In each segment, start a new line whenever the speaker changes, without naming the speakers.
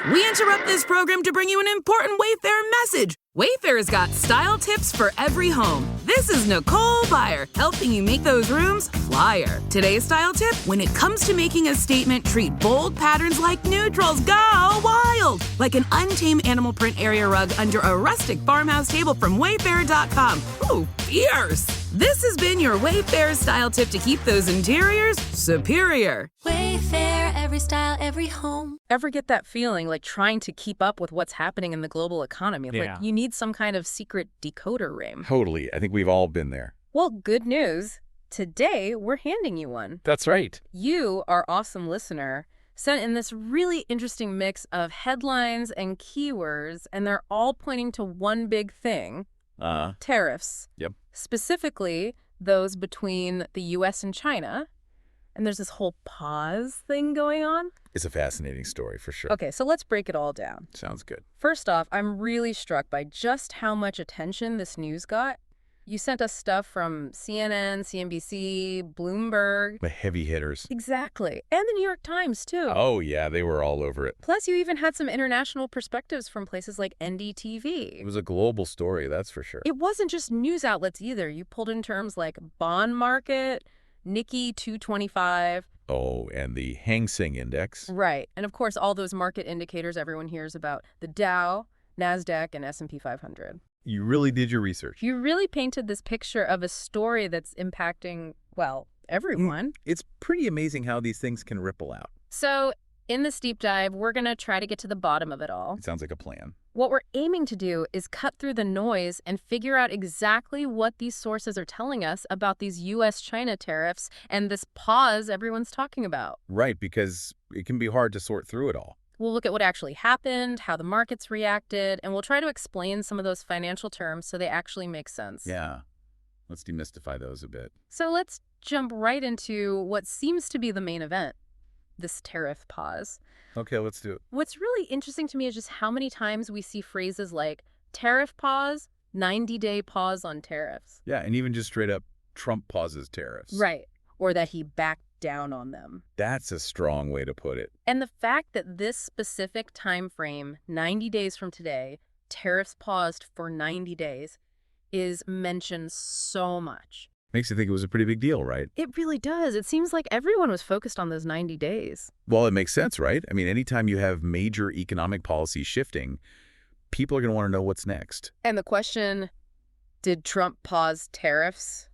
We interrupt this program to bring you an important Wayfair message. Wayfair's got style tips for every home. This is Nicole Byer, helping you make those rooms flyer. Today's style tip: when it comes to making a statement, treat bold patterns like neutrals. Go wild! Like an untamed animal print area rug under a rustic farmhouse table from Wayfair.com. Ooh, fierce! This has been your Wayfair style tip to keep those interiors superior.
Wayfair, every style, every home.
Ever get that feeling like trying to keep up with what's happening in the global economy?
Yeah.
Like you need some kind of secret decoder ring.
Totally. I think we've all been there.
Well, good news. Today, we're handing you one.
That's right.
You, our awesome listener, sent in this really interesting mix of headlines and keywords, and they're all pointing to one big thing. Tariffs.
Yep.
Specifically, those between the U.S. and China. And there's this whole pause thing going on.
It's a fascinating story for sure.
Okay, so let's break it all down.
Sounds good.
First off, I'm really struck by just how much attention this news got. You sent us stuff from CNN, CNBC, Bloomberg.
The heavy hitters.
Exactly. And the New York Times, too.
Oh, yeah, they were all over it.
Plus, you even had some international perspectives from places like
It
NDTV.
was a global story, that's for sure.
It wasn't just news outlets either. You pulled in terms like bond market, Nikkei 225.
Oh, and the Hang Seng Index.
Right. And of course, all those market indicators everyone hears about, the Dow, NASDAQ, and S&P 500.
You really did your research.
You really painted this picture of a story that's impacting, well, everyone.
It's pretty amazing how these things can ripple out.
So in this deep dive, we're going to try to get to the bottom of it all.
It sounds like a plan.
What we're aiming to do is cut through the noise and figure out exactly what these sources are telling us about these U.S.-China tariffs and this pause everyone's talking about.
Right, because it can be hard to sort through it all.
We'll look at what actually happened, how the markets reacted, and we'll try to explain some of those financial terms so they actually make sense.
Yeah. Let's demystify those a bit.
So let's jump right into what seems to be the main event, this tariff pause.
Okay, let's do it.
What's really interesting to me is just how many times we see phrases like tariff pause, 90-day pause on tariffs.
Yeah, and even just straight up, Trump pauses tariffs.
Right. Or that he backed down on them.
That's a strong way to put it.
And the fact that this specific time frame, 90 days from today, tariffs paused for 90 days, is mentioned so much.
Makes you think it was a pretty big deal, right?
It really does. It seems like everyone was focused on those 90 days.
Well, it makes sense, right? I mean, anytime you have major economic policy shifting, people are going to want to know what's next.
And the question, did Trump pause tariffs,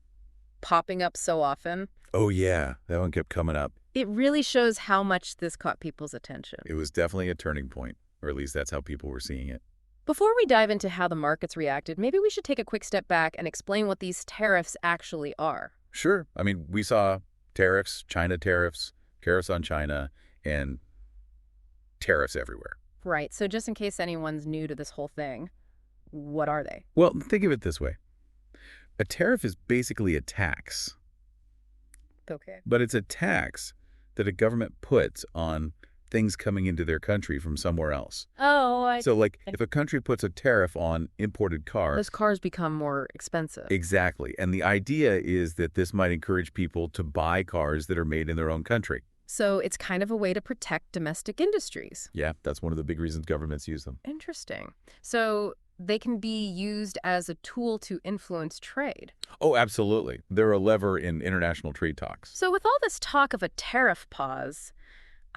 popping up so often?
Oh, yeah. That one kept coming up.
It really shows how much this caught people's attention.
It was definitely a turning point, or at least that's how people were seeing it.
Before we dive into how the markets reacted, maybe we should take a quick step back and explain what these tariffs actually are.
Sure. I mean, we saw tariffs, China tariffs on China, and tariffs everywhere.
Right. So just in case anyone's new to this whole thing, what are they?
Well, think of it this way. A tariff is basically a tax.
Okay.
But it's a tax that a government puts on things coming into their country from somewhere else.
Oh,
So, like, if a country puts a tariff on imported cars...
those cars become more expensive.
Exactly. And the idea is that this might encourage people to buy cars that are made in their own country.
So it's kind of a way to protect domestic industries.
Yeah, that's one of the big reasons governments use them.
Interesting. So they can be used as a tool to influence trade.
Oh, absolutely. They're a lever in international trade talks.
So with all this talk of a tariff pause,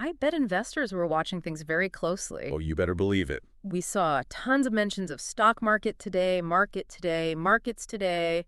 I bet investors were watching things very closely.
Oh, you better believe it.
We saw tons of mentions of stock market today, markets today,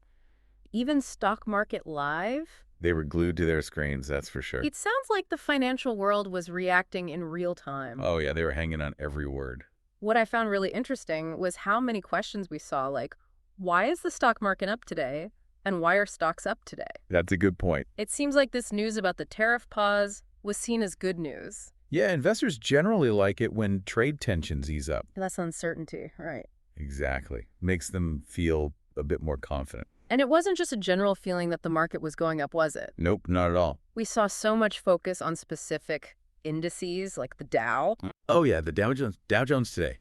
even stock market live.
They were glued to their screens, that's for sure.
It sounds like the financial world was reacting in real time.
Oh, yeah, they were hanging on every word.
What I found really interesting was how many questions we saw, like, why is the stock market up today, and why are stocks up today?
That's a good point.
It seems like this news about the tariff pause was seen as good news.
Yeah, investors generally like it when trade tensions ease up.
Less uncertainty, right.
Exactly. Makes them feel a bit more confident.
And it wasn't just a general feeling that the market was going up, was it?
Nope, not at all.
We saw so much focus on specific indices like the Dow.
Oh, yeah, the Dow Jones today.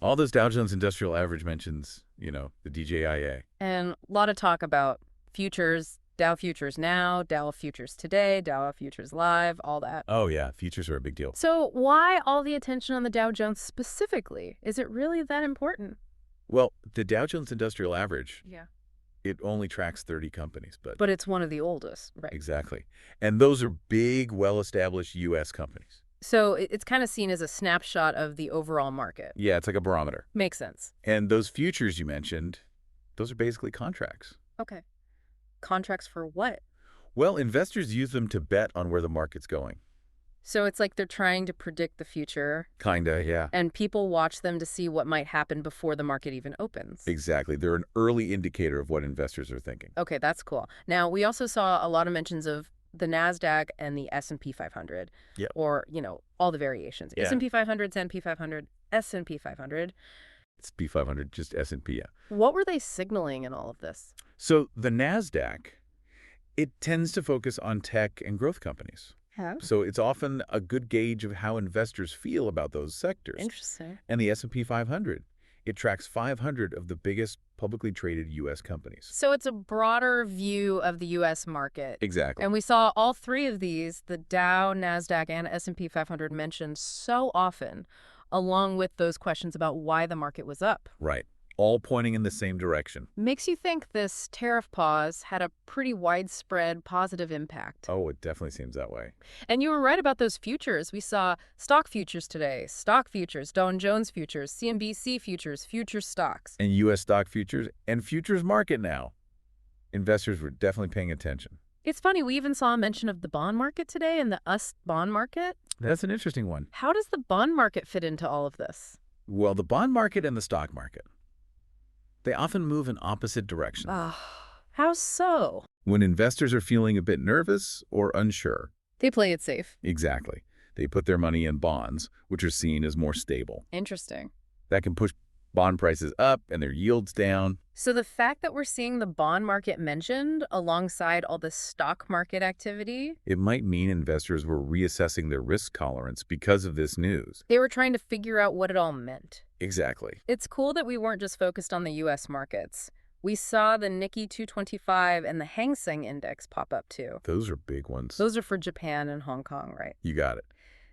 All those Dow Jones Industrial Average mentions, the DJIA.
And a lot of talk about futures Dow Futures Now, Dow Futures Today, Dow Futures Live, all that.
Oh, yeah. Futures are a big deal.
So why all the attention on the Dow Jones specifically? Is it really that important?
Well, the Dow Jones Industrial Average,
Yeah.
it only tracks 30 companies, but
But it's one of the oldest, right?
exactly. And those are big, well-established U.S. companies.
So it's kind of seen as a snapshot of the overall market.
Yeah, it's like a barometer.
Makes sense.
And those futures you mentioned, those are basically contracts.
Okay. Contracts for what?
Well, investors use them to bet on where the market's going.
So it's like they're trying to predict the future,
Kinda, yeah.
and people watch them to see what might happen before the market even opens.
Exactly. They're an early indicator of what investors are thinking.
Okay, that's cool. Now, we also saw a lot of mentions of the NASDAQ and the S&P 500.
Yep.
Or, all the variations.
Yeah.
S&P 500, S&P 500, S&P 500.
It's B500, just S&P, yeah.
What were they signaling in all of this?
So the NASDAQ, it tends to focus on tech and growth companies.
How?
So it's often a good gauge of how investors feel about those sectors.
Interesting.
And the S&P 500, it tracks 500 of the biggest publicly traded U.S. companies.
So it's a broader view of the U.S. market.
Exactly.
And we saw all three of these, the Dow, NASDAQ, and S&P 500, mentioned so often, along with those questions about why the market was up.
Right. All pointing in the same direction.
Makes you think this tariff pause had a pretty widespread positive impact.
Oh, it definitely seems that way.
And you were right about those futures. We saw stock futures today, stock futures, Dow Jones futures, CNBC futures, future stocks.
And U.S. stock futures and futures market now. Investors were definitely paying attention.
It's funny, we even saw a mention of the bond market today and the US bond market.
That's an interesting one.
How does the bond market fit into all of this?
Well, the bond market and the stock market, they often move in opposite directions.
How so?
When investors are feeling a bit nervous or unsure.
They play it safe.
Exactly. They put their money in bonds, which are seen as more stable.
Interesting.
That can push bond prices up and their yields down.
So the fact that we're seeing the bond market mentioned alongside all the stock market activity,
It might mean investors were reassessing their risk tolerance because of this news.
they were trying to figure out what it all meant.
Exactly.
It's cool that we weren't just focused on the U.S. markets. We saw the Nikkei 225 and the Hang Seng Index pop up too.
Those are big ones.
Those are for Japan and Hong Kong, right?
You got it.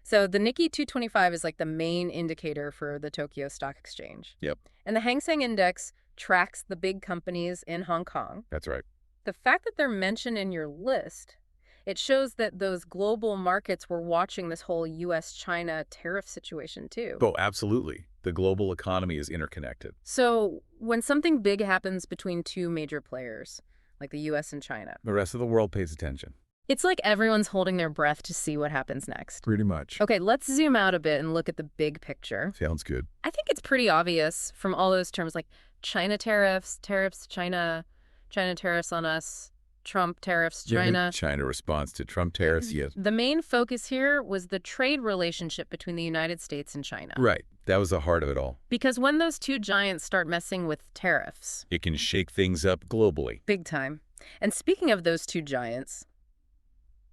So the Nikkei 225 is like the main indicator for the Tokyo Stock Exchange.
Yep.
And the Hang Seng Index tracks the big companies in Hong Kong.
That's right.
The fact that they're mentioned in your list, it shows that those global markets were watching this whole U.S.-China tariff situation too.
Oh, absolutely. The global economy is interconnected.
So when something big happens between two major players, like the U.S. and China,
The rest of the world pays attention.
it's like everyone's holding their breath to see what happens next.
Pretty much.
Okay, let's zoom out a bit and look at the big picture.
Sounds good.
I think it's pretty obvious from all those terms like China tariffs, tariffs, China tariffs on us, Trump tariffs, China.
China response to Trump tariffs, yes.
The main focus here was the trade relationship between the United States and China.
Right. That was the heart of it all.
Because when those two giants start messing with tariffs,
It can shake things up globally.
big time. And speaking of those two giants,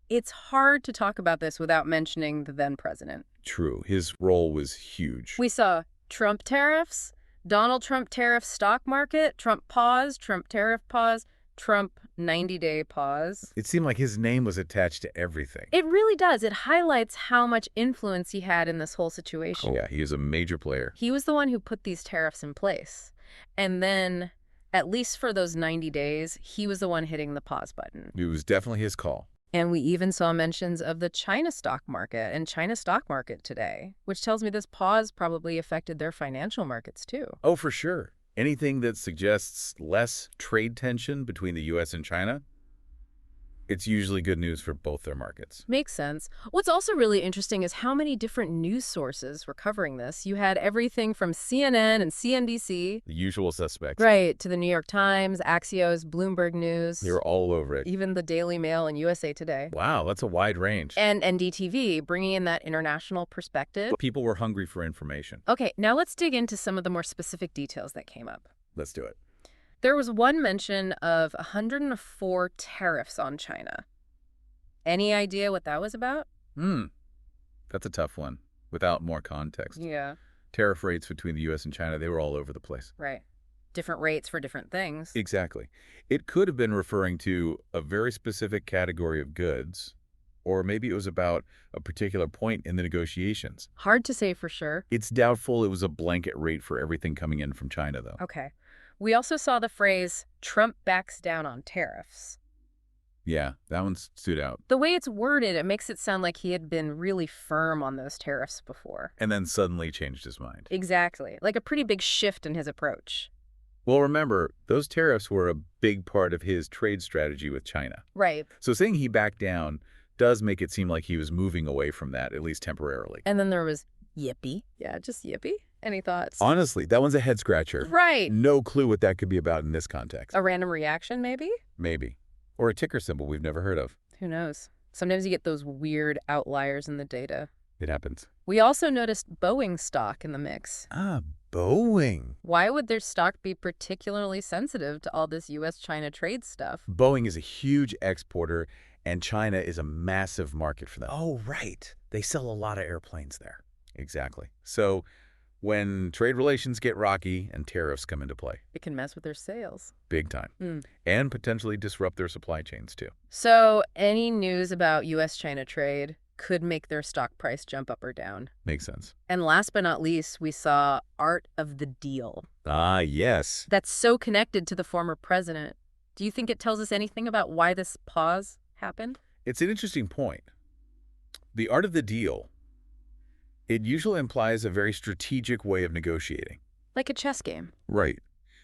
it's hard to talk about this without mentioning the then president.
True. His role was huge.
We saw Trump tariffs, Donald Trump tariff stock market, Trump pause, Trump tariff pause, Trump 90-day pause.
It seemed like his name was attached to everything.
It really does. It highlights how much influence he had in this whole situation.
Oh, yeah, he is a major player.
He was the one who put these tariffs in place. And then, at least for those 90 days, he was the one hitting the pause button.
It was definitely his call.
And we even saw mentions of the China stock market and China stock market today, which tells me this pause probably affected their financial markets too.
Oh, for sure. Anything that suggests less trade tension between the U.S. and China, it's usually good news for both their markets.
Makes sense. What's also really interesting is how many different news sources were covering this. You had everything from CNN and CNBC,
The usual suspects.
right, to the New York Times, Axios, Bloomberg News,
They were all over it.
even the Daily Mail and USA Today.
Wow, that's a wide range.
And NDTV, bringing in that international perspective.
People were hungry for information.
Okay, now let's dig into some of the more specific details that came up.
Let's do it.
There was one mention of 104 tariffs on China. Any idea what that was about?
That's a tough one, without more context.
Yeah,
Tariff rates between the U.S. and China, they were all over the place.
right. different rates for different things.
Exactly. It could have been referring to a very specific category of goods, or maybe it was about a particular point in the negotiations.
Hard to say for sure.
It's doubtful it was a blanket rate for everything coming in from China, though.
Okay. We also saw the phrase, Trump backs down on tariffs.
Yeah, that one stood out.
The way it's worded, it makes it sound like he had been really firm on those tariffs before.
And then suddenly changed his mind.
Exactly. Like a pretty big shift in his approach.
Well, remember, those tariffs were a big part of his trade strategy with China.
Right.
So saying he backed down does make it seem like he was moving away from that, at least temporarily.
And then there was yippee. Yeah, just yippee. Any thoughts?
Honestly, that one's a head-scratcher.
Right.
No clue what that could be about in this context.
A random reaction, maybe?
Maybe. Or a ticker symbol we've never heard of.
Who knows? Sometimes you get those weird outliers in the data.
It happens.
We also noticed Boeing stock in the mix.
Ah, Boeing.
Why would their stock be particularly sensitive to all this U.S.-China trade stuff?
Boeing is a huge exporter, and China is a massive market for them.
Oh, right. They sell a lot of airplanes there.
Exactly. So when trade relations get rocky and tariffs come into play,
It can mess with their sales.
big time, and potentially disrupt their supply chains too.
So any news about U.S.-China trade could make their stock price jump up or down.
Makes sense.
And last but not least, we saw Art of the Deal.
Ah, yes.
That's so connected to the former president. Do you think it tells us anything about why this pause happened?
It's an interesting point. The art of the deal, it usually implies a very strategic way of negotiating.
Like a chess game.
Right.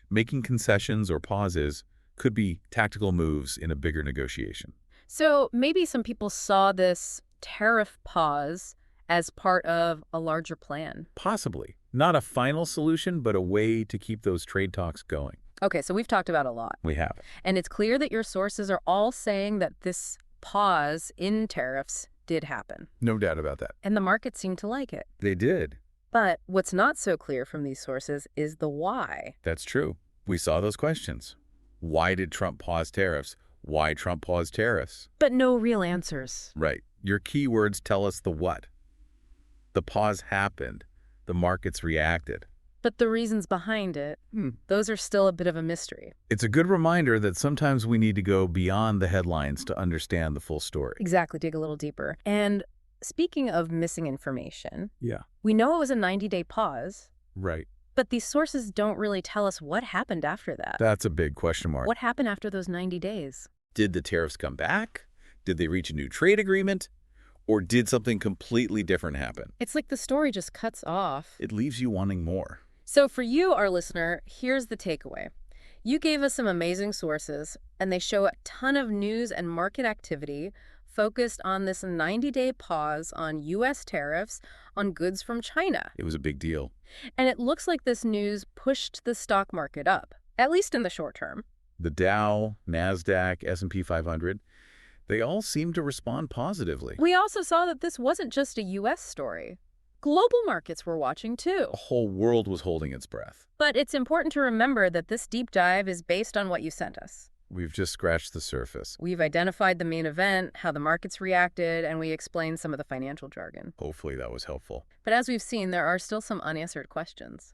Making concessions or pauses could be tactical moves in a bigger negotiation.
So maybe some people saw this tariff pause as part of a larger plan.
Possibly. Not a final solution, but a way to keep those trade talks going.
Okay, so we've talked about a lot.
We have.
And it's clear that your sources are all saying that this pause in tariffs did happen.
No doubt about that.
And the market seemed to like it.
They did.
But what's not so clear from these sources is the why.
That's true. We saw those questions. Why did Trump pause tariffs? Why Trump paused tariffs?
But no real answers.
Right. Your keywords tell us the what. The pause happened. The markets reacted.
But the reasons behind it, those are still a bit of a mystery.
It's a good reminder that sometimes we need to go beyond the headlines to understand the full story.
Exactly, dig a little deeper. And speaking of missing information,
Yeah.
we know it was a 90-day pause,
Right.
but these sources don't really tell us what happened after that.
That's a big question mark.
What happened after those 90 days?
Did the tariffs come back? Did they reach a new trade agreement? Or did something completely different happen?
It's like the story just cuts off.
It leaves you wanting more.
So for you, our listener, here's the takeaway. You gave us some amazing sources, and they show a ton of news and market activity focused on this 90-day pause on U.S. tariffs on goods from China.
It was a big deal.
And it looks like this news pushed the stock market up, at least in the short term.
The Dow, NASDAQ, S&P 500, they all seem to respond positively.
We also saw that this wasn't just a U.S. story. Global markets were watching too.
The whole world was holding its breath.
But it's important to remember that this deep dive is based on what you sent us.
We've just scratched the surface.
We've identified the main event, how the markets reacted, and we explained some of the financial jargon.
Hopefully that was helpful.
But as we've seen, there are still some unanswered questions.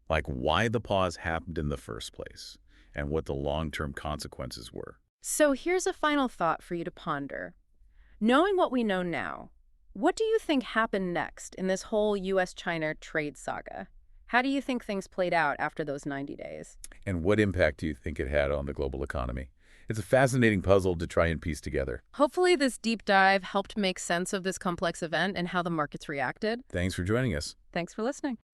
Like why the pause happened in the first place and what the long-term consequences were.
So here's a final thought for you to ponder. Knowing what we know now, what do you think happened next in this whole U.S.-China trade saga? How do you think things played out after those 90 days?
And what impact do you think it had on the global economy? It's a fascinating puzzle to try and piece together.
Hopefully this deep dive helped make sense of this complex event and how the markets reacted.
Thanks for joining us.
Thanks for listening.